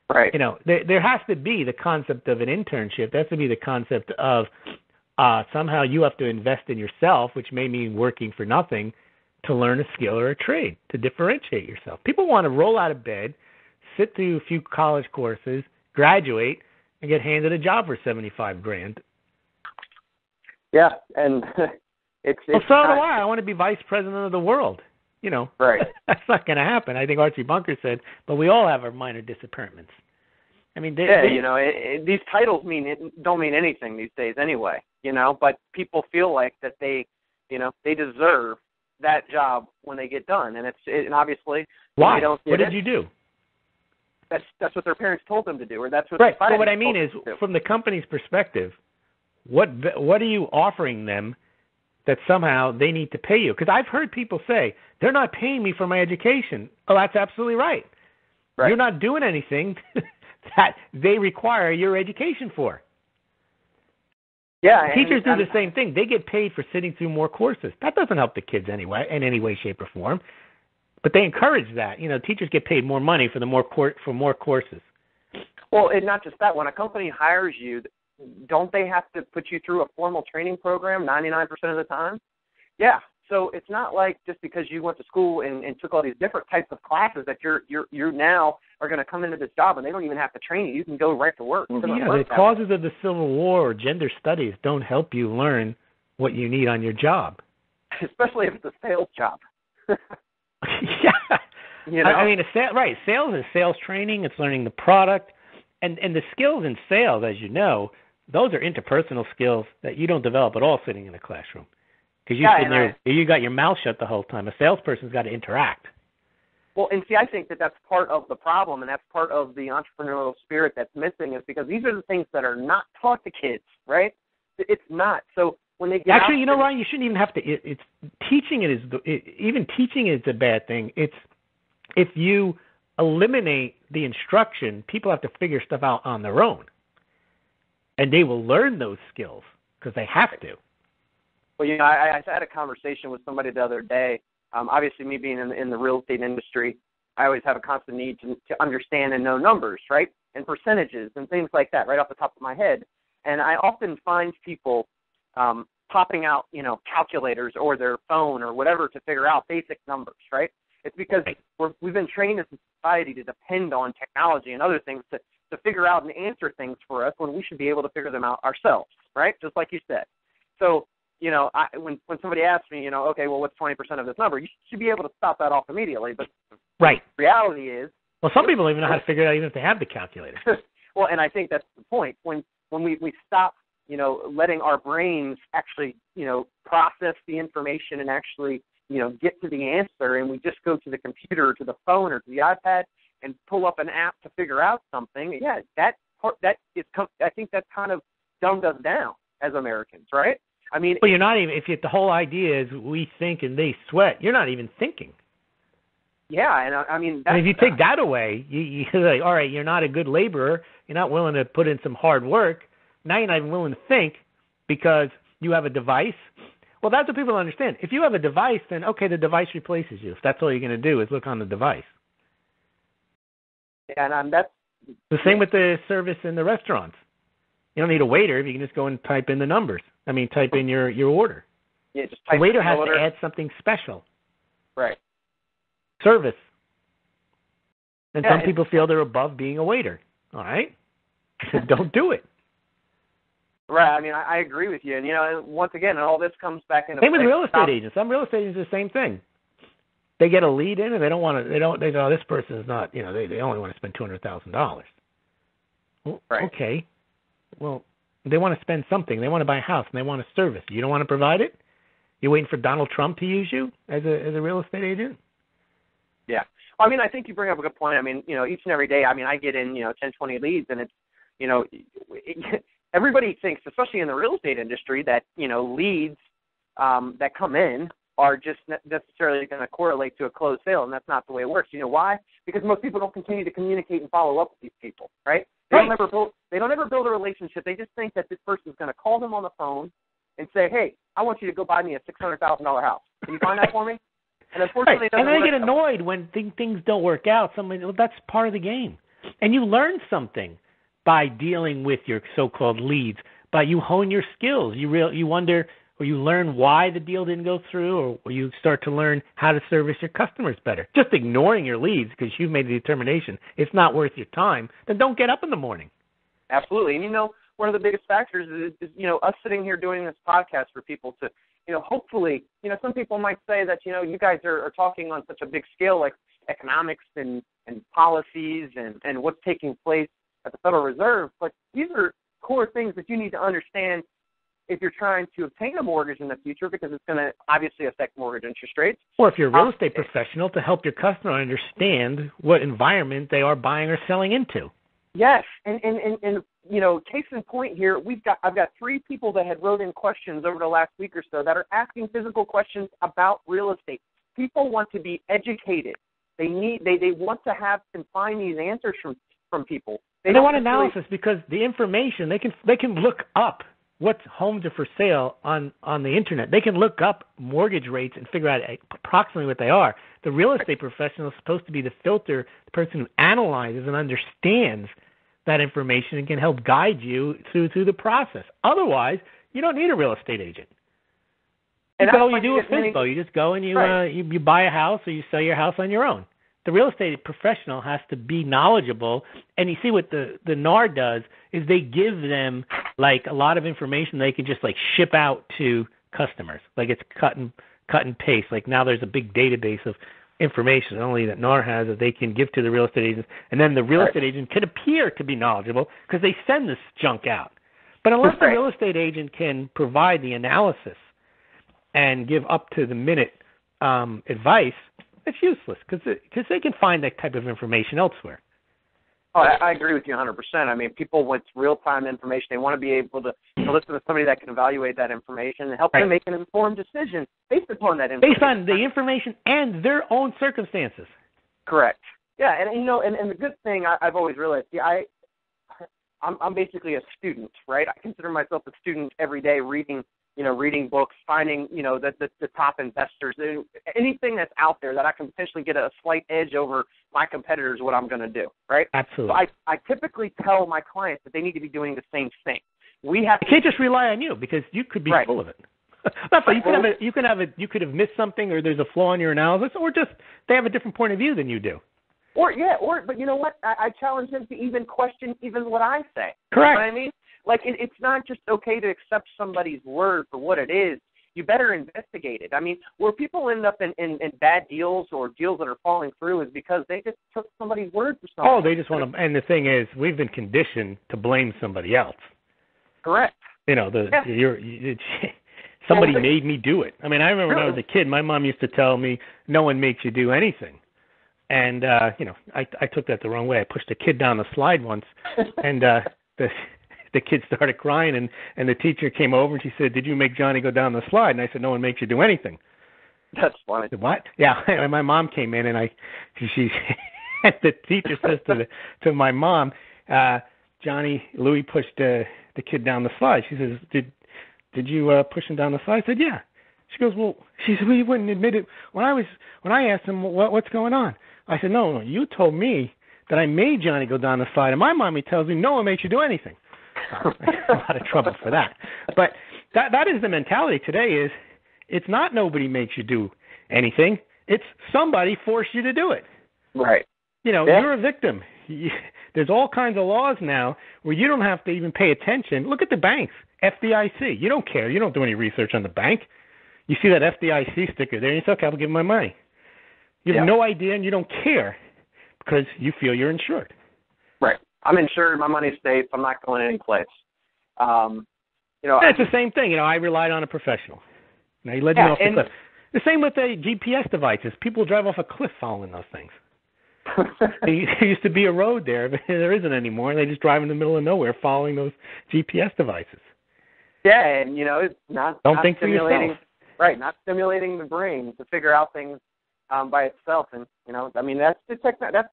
Right. There has to be the concept of an internship. There has to be the concept of somehow you have to invest in yourself, which may mean working for nothing, to learn a skill or a trade, to differentiate yourself. People want to roll out of bed, sit through a few college courses, graduate and get handed a job for $75,000. Yeah, and it's well, so do I. I want to be vice president of the world. You know, right. That's not going to happen. I think Archie Bunker said, but we all have our minor disappointments. I mean, these titles don't mean anything these days anyway. But people feel like that they deserve that job when they get done, and obviously why? They don't what did you do? That's what their parents told them to do, or that's what right. But what I mean is, from the company's perspective, what are you offering them that somehow they need to pay you? Because I've heard people say they're not paying me for my education. Oh, that's absolutely right. You're not doing anything that they require your education for. Yeah, teachers do the same thing. They get paid for sitting through more courses. That doesn't help the kids anyway, in any way, shape, or form. But they encourage that. Teachers get paid more money for more courses. Well, and not just that. When a company hires you, don't they have to put you through a formal training program 99% of the time? Yeah. So it's not like just because you went to school and took all these different types of classes that you're now are going to come into this job and they don't even have to train you. You can go right to work. The causes of the Civil War or gender studies don't help you learn what you need on your job. Especially if it's a sales job. Yeah. I mean, sales is sales training. It's learning the product. And the skills in sales, as you know, those are interpersonal skills that you don't develop at all sitting in a classroom. Because you got your mouth shut the whole time. A salesperson's got to interact. Well, and see, I think that's part of the problem, and that's part of the entrepreneurial spirit that's missing, is because these are the things that are not taught to kids, right? It's not. So when they get actually, Ryan, you shouldn't even have to. It's teaching it is even teaching it is a bad thing. It's if you eliminate the instruction, people have to figure stuff out on their own, and they will learn those skills because they have to. Well, I had a conversation with somebody the other day. Obviously, me being in the real estate industry, I always have a constant need to understand and know numbers, right, and percentages and things like that right off the top of my head. And I often find people popping out, calculators or their phone or whatever to figure out basic numbers, right? It's because we've been trained as a society to depend on technology and other things to figure out and answer things for us when we should be able to figure them out ourselves, right? Just like you said. So, when somebody asks me, okay, well, what's 20% of this number? You should be able to stop that off immediately. But the reality is, well, some people don't even know how to figure it out even if they have the calculator. Well, and I think that's the point. When we stop, letting our brains actually, process the information and actually, get to the answer, and we just go to the computer, or to the phone, or to the iPad and pull up an app to figure out something. Yeah, I think that kind of dumbed us down as Americans, right? I mean, well, you're not even. The whole idea is we think and they sweat, you're not even thinking. Yeah, and I mean, if you take that away, you're like, all right, you're not a good laborer. You're not willing to put in some hard work. Now you're not even willing to think because you have a device. Well, that's what people don't understand. If you have a device, then okay, the device replaces you. If that's all you're going to do is look on the device. And that's the same with the service in the restaurants. You don't need a waiter if you can just go and type in the numbers. Type in your order. Yeah, just type the waiter in has order. to add something special. Right. Service. And some people feel they're above being a waiter. All right? Don't do it. Right. I mean, I agree with you. And, once again, all this comes back into same with real estate agents. Some real estate agents do the same thing. They get a lead in and they don't want to, they go, this person is not, they only want to spend $200,000. Well, right. Okay. Well, they want to spend something. They want to buy a house, and they want a service. You don't want to provide it? You're waiting for Donald Trump to use you as a real estate agent? Yeah. I mean, I think you bring up a good point. I mean, each and every day, I get in, 10, 20 leads, and it's, everybody thinks, especially in the real estate industry, that, leads that come in are just necessarily going to correlate to a closed sale, and that's not the way it works. You know why? Because most people don't continue to communicate and follow up with these people, right? They don't ever build a relationship. They just think that this person is going to call them on the phone and say, hey, I want you to go buy me a $600,000 house. Can you find that for me? And unfortunately, and they get annoyed when things don't work out. That's part of the game. And you learn something by dealing with your so-called leads. But you hone your skills. You wonder, or you learn why the deal didn't go through, or you start to learn how to service your customers better. Just ignoring your leads because you've made the determination it's not worth your time, then don't get up in the morning. Absolutely. And, one of the biggest factors is us sitting here doing this podcast for people to, hopefully, some people might say that, you guys are talking on such a big scale, like economics and policies and what's taking place at the Federal Reserve. But these are core things that you need to understand if you're trying to obtain a mortgage in the future, because it's going to obviously affect mortgage interest rates. Or if you're a real estate professional, to help your customer understand what environment they are buying or selling into. Yes, and case in point here, I've got 3 people that had wrote in questions over the last week or so that are asking physical questions about real estate. People want to be educated. They want to have and find these answers from people. They want analysis because the information they can look up what homes are for sale on the internet. They can look up mortgage rates and figure out approximately what they are. The real estate professional is supposed to be the filter, the person who analyzes and understands that information and can help guide you through the process. Otherwise, you don't need a real estate agent. You do a fiscal. You just go and you buy a house or you sell your house on your own. The real estate professional has to be knowledgeable, and you see what the NAR does is they give them like a lot of information they can just like ship out to customers. Like it's cut and paste. Like now there's a big database of information only that NAR has that they can give to the real estate agents, and then the real estate agent can appear to be knowledgeable because they send this junk out. But unless the real estate agent can provide the analysis and give up to the minute advice, it's useless because they can find that type of information elsewhere. Oh, I agree with you 100%. I mean, people want real-time information. They want to be able to listen to somebody that can evaluate that information and help them make an informed decision based upon that information. Based on the information and their own circumstances. Correct. Yeah, and the good thing I've always realized, I'm basically a student, right? I consider myself a student every day, reading books, finding, the top investors, anything that's out there that I can potentially get a slight edge over my competitors, what I'm going to do, right? Absolutely. So I typically tell my clients that they need to be doing the same thing. You can't just rely on you because you could be full of it. You could have missed something, or there's a flaw in your analysis, or just they have a different point of view than you do. But you know what? I challenge them to even question even what I say. Correct. You know what I mean? Like, it's not just okay to accept somebody's word for what it is. You better investigate it. I mean, where people end up in bad deals or deals that are falling through is because they just took somebody's word for something. Oh, they just want to. And the thing is, we've been conditioned to blame somebody else. Correct. Somebody made me do it. I mean, I remember when I was a kid, my mom used to tell me, no one makes you do anything. And, I took that the wrong way. I pushed a kid down the slide once, and the kid started crying, and the teacher came over, and she said, did you make Johnny go down the slide? And I said, no one makes you do anything. That's funny. I said, what? Yeah, and my mom came in, and the teacher says to my mom, Louis pushed the kid down the slide. She says, did you push him down the slide? I said, yeah. She goes, well, he wouldn't admit it. When I asked him what's going on, I said, no, you told me that I made Johnny go down the slide, and my mommy tells me no one makes you do anything. I had a lot of trouble for that. But that is the mentality today is it's not nobody makes you do anything. It's somebody forced you to do it. Right. You're a victim. There's all kinds of laws now where you don't have to even pay attention. Look at the banks, FDIC. You don't care. You don't do any research on the bank. You see that FDIC sticker there, and you say, okay, I'll give them my money. You have no idea, and you don't care because you feel you're insured. Right. I'm insured. My money's safe. I'm not going any place. It's the same thing. I relied on a professional. Now he led me off the cliff. The same with the GPS devices. People drive off a cliff following those things. There used to be a road there, but there isn't anymore. They just drive in the middle of nowhere following those GPS devices. Yeah, and it's not think for yourself. Right, not stimulating the brain to figure out things by itself. And that's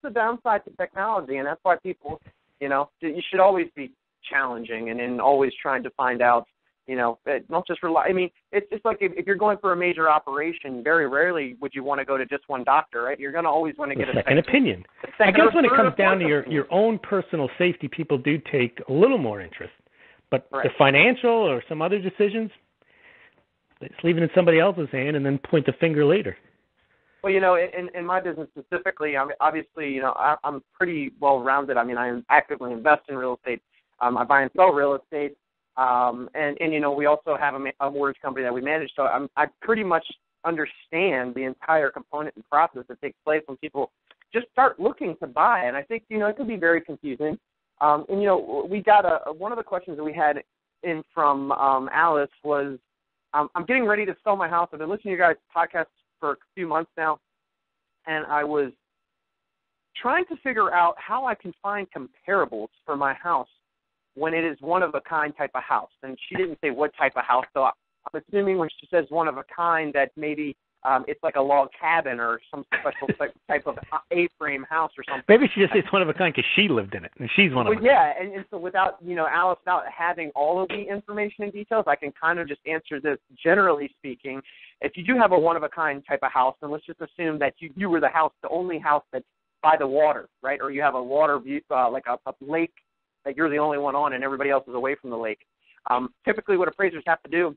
the downside to technology, and that's why people, you should always be challenging and always trying to find out. Not just rely. I mean, it's just like if you're going for a major operation, very rarely would you want to go to just one doctor, right? You're going to always want to get a second opinion. I guess when it comes down to your own personal safety, people do take a little more interest. But the financial or some other decisions, It's leaving it in somebody else's hand and then point the finger later. Well, in my business specifically, obviously, I'm pretty well-rounded. I mean, I actively invest in real estate. I buy and sell real estate. And we also have a mortgage company that we manage. So I pretty much understand the entire component and process that takes place when people just start looking to buy. And I think, it could be very confusing. We got one of the questions that we had in from Alice was, I'm getting ready to sell my house. I've been listening to your guys' podcasts for a few months now, and I was trying to figure out how I can find comparables for my house when it is one-of-a-kind type of house. And she didn't say what type of house, so I'm assuming when she says one-of-a-kind that maybe it's like a log cabin or some special type of A-frame house or something. Maybe she just says one of a kind because she lived in it, and she's one of a kind. Yeah, and so without, Alice, without having all of the information and details, I can kind of just answer this generally speaking. If you do have a one-of-a-kind type of house, then let's just assume that you were the only house that's by the water, right? Or you have a water view, like a lake that you're the only one on and everybody else is away from the lake. Typically what appraisers have to do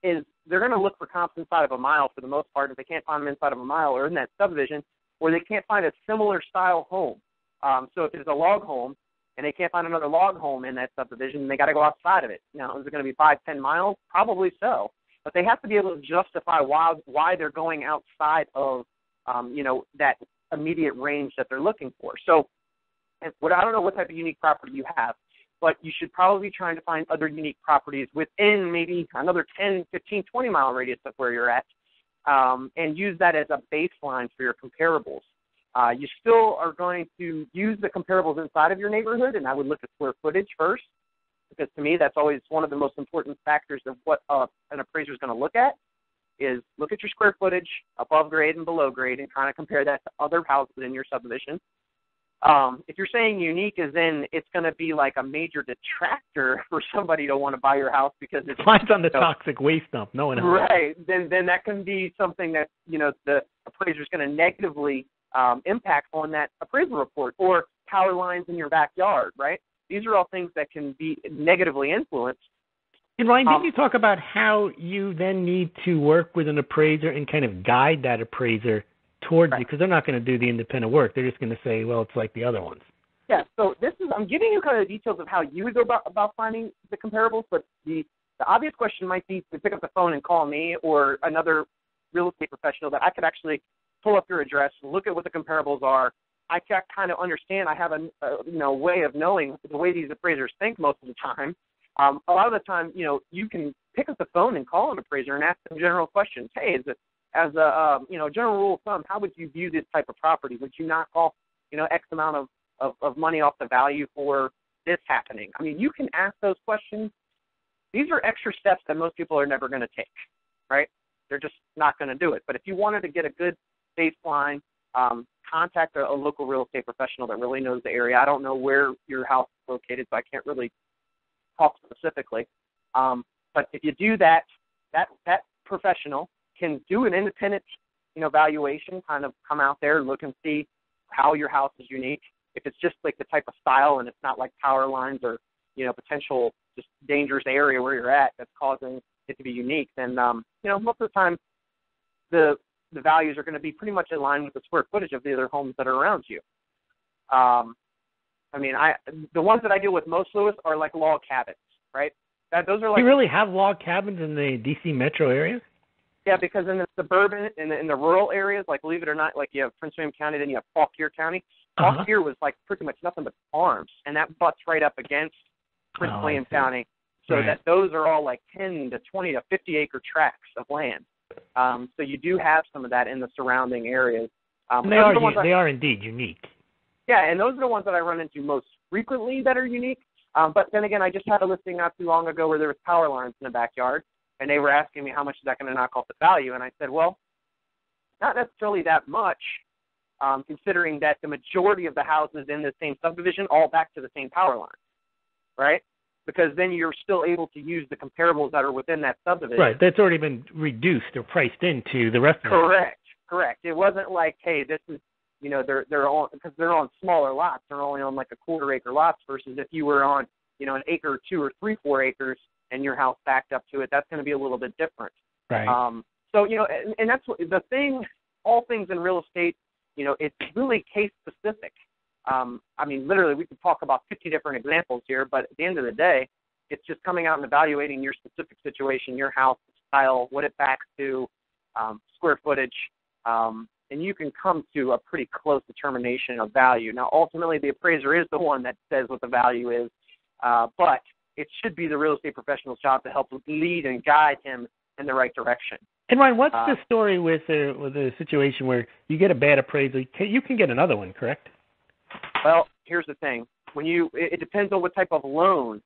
is they're going to look for comps inside of a mile for the most part. If they can't find them inside of a mile or in that subdivision, or they can't find a similar style home. So if it's a log home and they can't find another log home in that subdivision, they got to go outside of it. Now, is it going to be 5-10 miles? Probably so. But they have to be able to justify why they're going outside of, that immediate range that they're looking for. So I don't know what type of unique property you have, but you should probably be trying to find other unique properties within maybe another 10, 15, 20-mile radius of where you're at, and use that as a baseline for your comparables. You still are going to use the comparables inside of your neighborhood, and I would look at square footage first, because to me that's always one of the most important factors of what an appraiser is going to look at, is look at your square footage above grade and below grade and kind of compare that to other houses in your subdivision. If you're saying unique, as in it's going to be like a major detractor for somebody to want to buy your house because it's finds on the toxic waste dump. No one else. Right. Then that can be something that the appraiser is going to negatively impact on that appraisal report, or power lines in your backyard. Right. These are all things that can be negatively influenced. And Ryan, didn't you talk about how you then need to work with an appraiser and kind of guide that appraiser towards you, because they're not going to do the independent work. They're just going to say, well, it's like the other ones. Yeah, so I'm giving you kind of the details of how you would go about finding the comparables, but the obvious question might be to pick up the phone and call me or another real estate professional that I could actually pull up your address, look at what the comparables are. I can kind of understand. I have a way of knowing the way these appraisers think most of the time. A lot of the time, you can pick up the phone and call an appraiser and ask them general questions. Hey, as a general rule of thumb, how would you view this type of property? Would you knock off, X amount of money off the value for this happening? I mean, you can ask those questions. These are extra steps that most people are never going to take, right? They're just not going to do it. But if you wanted to get a good baseline, contact a local real estate professional that really knows the area. I don't know where your house is located, so I can't really talk specifically. But if you do that professional can do an independent, valuation, kind of come out there, look and see how your house is unique. If it's just like the type of style and it's not like power lines or, potential just dangerous area where you're at that's causing it to be unique, then, most of the time the values are going to be pretty much in line with the square footage of the other homes that are around you. The ones that I deal with most, Louis, are like log cabins, right? Those are like. You really have log cabins in the D.C. metro area? Yeah, because in the suburban, in the rural areas, like believe it or not, like you have Prince William County, then you have Fauquier County. Fauquier was like pretty much nothing but farms, and that butts right up against Prince William County. So that those are all like 10 to 20 to 50 acre tracts of land. So you do have some of that in the surrounding areas. They are indeed unique. Yeah, and those are the ones that I run into most frequently that are unique. But then again, I just had a listing not too long ago where there was power lines in the backyard. And they were asking me how much is that going to knock off the value. And I said, well, not necessarily that much, considering that the majority of the houses in the same subdivision all back to the same power line, right? Because then you're still able to use the comparables that are within that subdivision. Right, that's already been reduced or priced into the rest of it. Correct. It wasn't like, hey, this is, they're all, because they're on smaller lots. They're only on like a quarter-acre lots versus if you were on, an acre or 2 or 3, 4 acres, and your house backed up to it, that's going to be a little bit different. Right. So, and that's the thing, all things in real estate, it's really case specific. Literally, we could talk about 50 different examples here, but at the end of the day, it's just coming out and evaluating your specific situation, your house, style, what it backs to, square footage, and you can come to a pretty close determination of value. Now, ultimately, the appraiser is the one that says what the value is, but it should be the real estate professional's job to help lead and guide him in the right direction. And Ryan, what's the story with a situation where you get a bad appraisal? You can get another one, correct? Well, here's the thing. It depends on what type of loan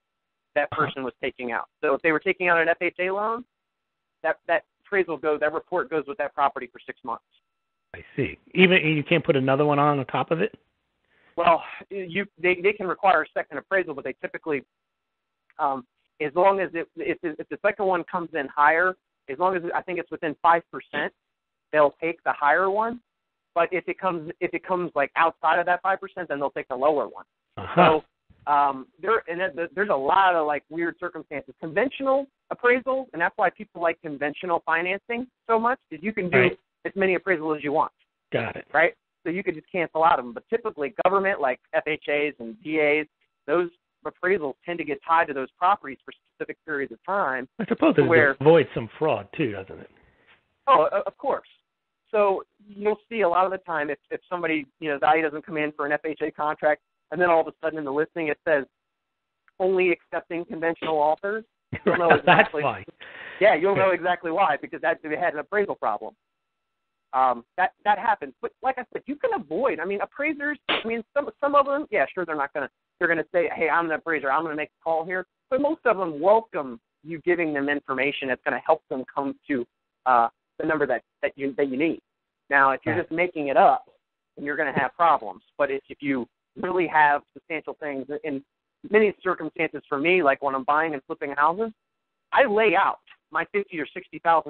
that person was taking out. So if they were taking out an FHA loan, that report goes with that property for 6 months. I see. Even you can't put another one on top of it? Well, they can require a second appraisal, but they typically, as long as if the second one comes in higher, as long as I think it's within 5%, they'll take the higher one. But if it comes like outside of that 5%, then they'll take the lower one. Uh-huh. So there's a lot of like weird circumstances. Conventional appraisals, and that's why people like conventional financing so much, is you can do as many appraisals as you want. Got it. Right? So you could just cancel out of them. But typically government, like FHAs and DAs, those appraisals tend to get tied to those properties for specific periods of time. I suppose it avoids some fraud too, doesn't it? Oh, of course. So you'll see a lot of the time if somebody, value doesn't come in for an FHA contract, and then all of a sudden in the listing it says only accepting conventional offers. You'll know exactly, that's why. Yeah, you'll know exactly why, because they had an appraisal problem. That happens. But like I said, you can avoid. Appraisers. Some of them, yeah, sure, they're going to say, hey, I'm an appraiser, I'm going to make a call here. But most of them welcome you giving them information that's going to help them come to the number that you need. Now, if you're just making it up, then you're going to have problems. But if you really have substantial things, in many circumstances for me, like when I'm buying and flipping houses, I lay out my $50,000 or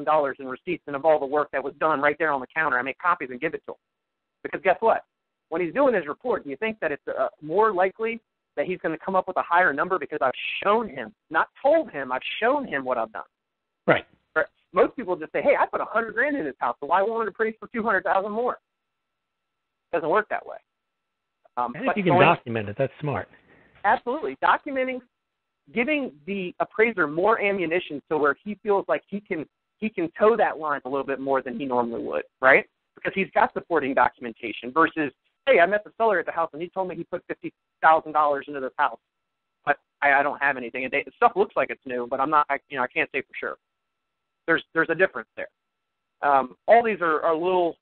$60,000 in receipts and of all the work that was done right there on the counter. I make copies and give it to him. Because guess what? When he's doing his report, do you think that it's more likely that he's going to come up with a higher number because I've shown him, not told him, I've shown him what I've done? Right. Most people just say, hey, I put $100,000 in this house, so why won't it appraise for $200,000 more? It doesn't work that way. If you can document it, that's smart. Absolutely. Documenting, giving the appraiser more ammunition so where he feels like he can toe that line a little bit more than he normally would, right? Because he's got supporting documentation versus, hey, I met the seller at the house and he told me he put $50,000 into this house, but I don't have anything. And stuff looks like it's new, but I can't say for sure. There's a difference there. All these are little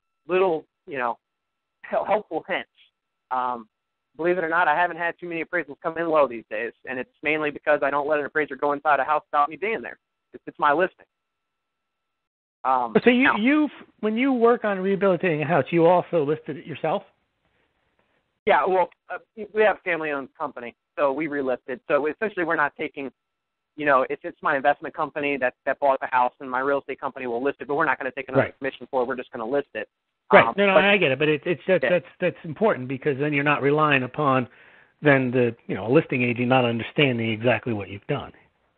helpful hints. Believe it or not, I haven't had too many appraisals come in low these days, and it's mainly because I don't let an appraiser go inside a house without me being there. It's my listing. So you when you work on rehabilitating a house, you also listed it yourself? Yeah, well, we have a family-owned company, so we relisted. So essentially, we're not taking. It's my investment company that bought the house, and my real estate company will list it, but we're not going to take another commission for it. We're just going to list it. Right. I get it, but it's just that's important because then you're not relying upon then the a listing agent not understanding exactly what you've done.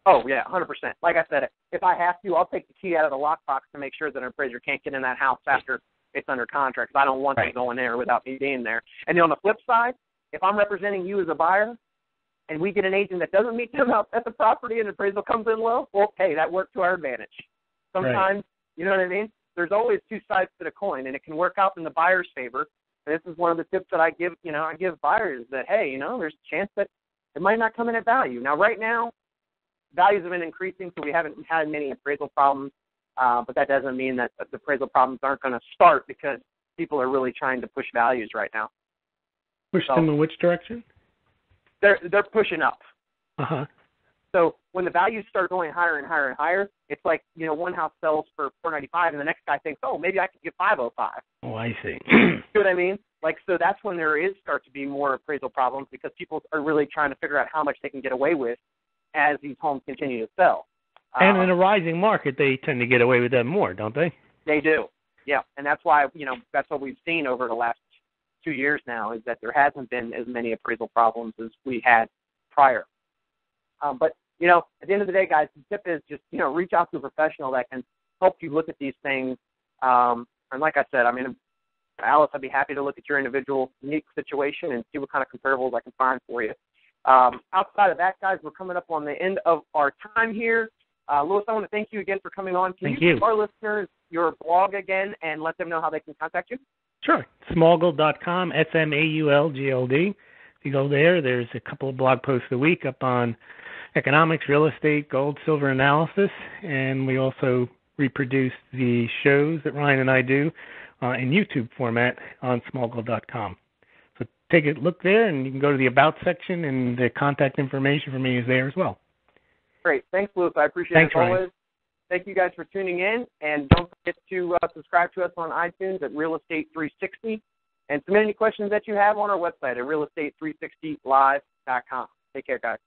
Oh yeah, 100%. Like I said, if I have to, I'll take the key out of the lockbox to make sure that an appraiser can't get in that house after it's under contract. Because I don't want them going there without me being there. And then on the flip side, if I'm representing you as a buyer, and we get an agent that doesn't meet them out at the property and the appraisal comes in low, well, hey, that worked to our advantage. Sometimes, you know what I mean? There's always two sides to the coin, and it can work out in the buyer's favor. And this is one of the tips that I give, I give buyers that, hey, there's a chance that it might not come in at value. Now, right now, values have been increasing, so we haven't had many appraisal problems, but that doesn't mean that the appraisal problems aren't going to start because people are really trying to push values right now. Push them in which direction? They're pushing up. Uh-huh. So when the values start going higher and higher and higher, it's like, one house sells for $495 and the next guy thinks, oh, maybe I could get $505. Oh, I see. You know what I mean? So that's when there start to be more appraisal problems because people are really trying to figure out how much they can get away with as these homes continue to sell. And in a rising market, they tend to get away with that more, don't they? They do. Yeah. And that's why, that's what we've seen over the last 2 years now is that there hasn't been as many appraisal problems as we had prior. But, at the end of the day, guys, the tip is just, reach out to a professional that can help you look at these things. And like I said, I mean, Alice, I'd be happy to look at your individual unique situation and see what kind of comparables I can find for you. Outside of that, guys, we're coming up on the end of our time here. Louis, I want to thank you again for coming on. Can you give our listeners your blog again and let them know how they can contact you? Sure. Smallgold.com, SMAULGLD. If you go there, there's a couple of blog posts a week up on economics, real estate, gold, silver analysis, and we also reproduce the shows that Ryan and I do in YouTube format on smallgold.com. So take a look there, and you can go to the About section, and the contact information for me is there as well. Great. Thanks, Louis. I appreciate it as always. Ryan. Thank you guys for tuning in, and don't forget to subscribe to us on iTunes at Real Estate 360, and submit any questions that you have on our website at realestate360live.com. Take care, guys.